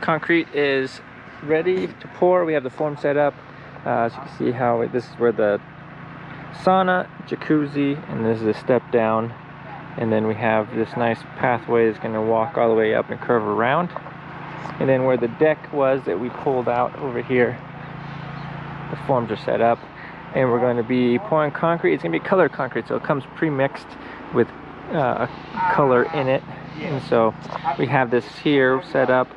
concrete is ready to pour. We have the form set up. As you can see how this is where the sauna, jacuzzi, and this is a step down. And then we have this nice pathway that's going to walk all the way up and curve around. And then where the deck was that we pulled out over here, the forms are set up. And we're going to be pouring concrete. It's going to be colored concrete, so it comes pre-mixed with a color in it. And so we have this here set up,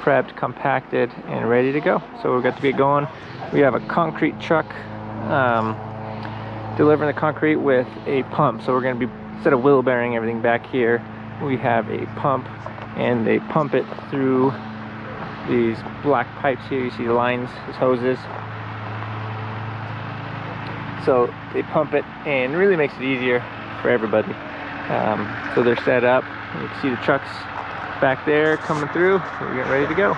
prepped, compacted, and ready to go. So we've got to get going. We have a concrete truck delivering the concrete with a pump. So we're going to be, instead of wheelbarrowing everything back here, we have a pump, and they pump it through these black pipes here. You see the lines, these hoses. So they pump it, and really makes it easier for everybody. So they're set up. You can see the trucks back there coming through. We're getting ready to go.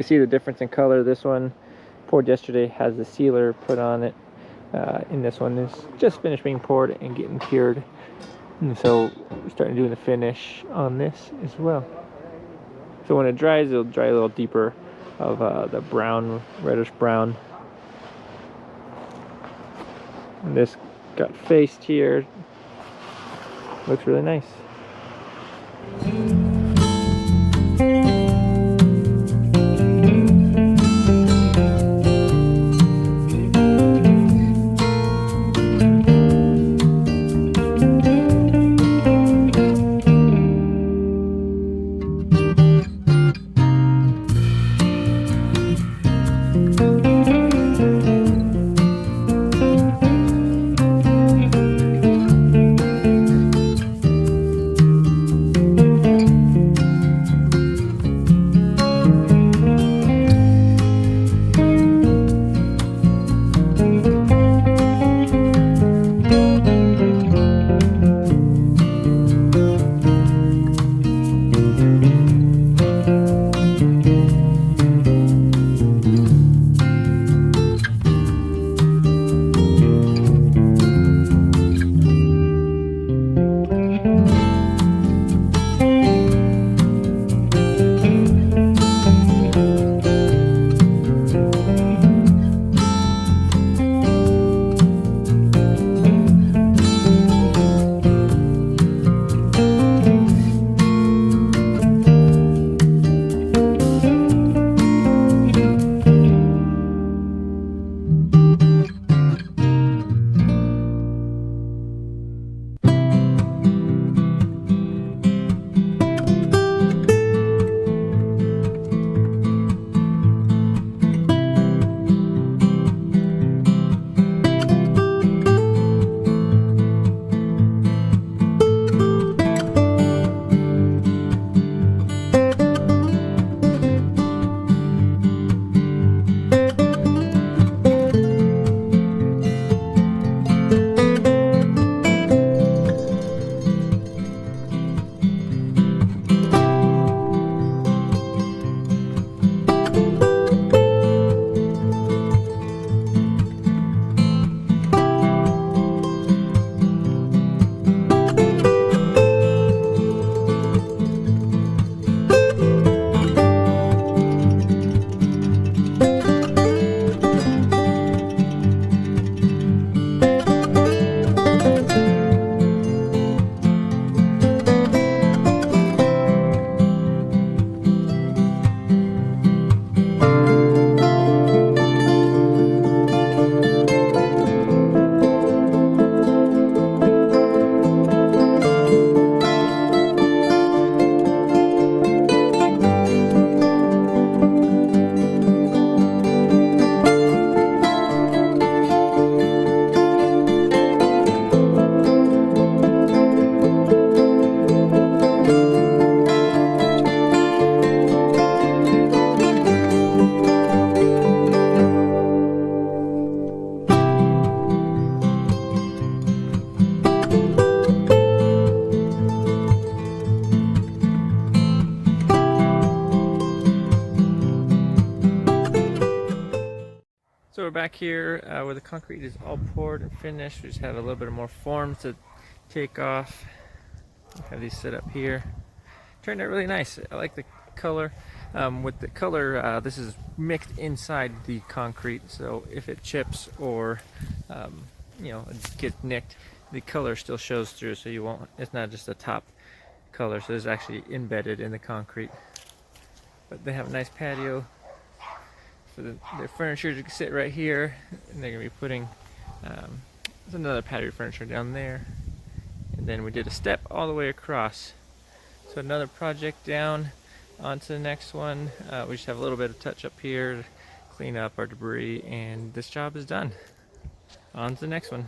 can see the difference in color. This one poured yesterday has the sealer put on it, and this one is just finished being poured and getting cured. And so we're starting doing the finish on this as well. So when it dries, it'll dry a little deeper of the brown, reddish brown. And this got faced here. Looks really nice. So we're back here where the concrete is all poured and finished. We just had a little bit of more form to take off. We have these set up here. Turned out really nice. I like the color. With the color, this is mixed inside the concrete, so if it chips or you know, gets nicked, the color still shows through, so you won't. It's not just a top color, so it's actually embedded in the concrete. But they have a nice patio for their furniture to sit right here, and they're gonna be putting there's another patio furniture down there, and then we did a step all the way across. So another project down. On to the next one. We just have a little bit of touch up here to clean up our debris, and this job is done. On to the next one.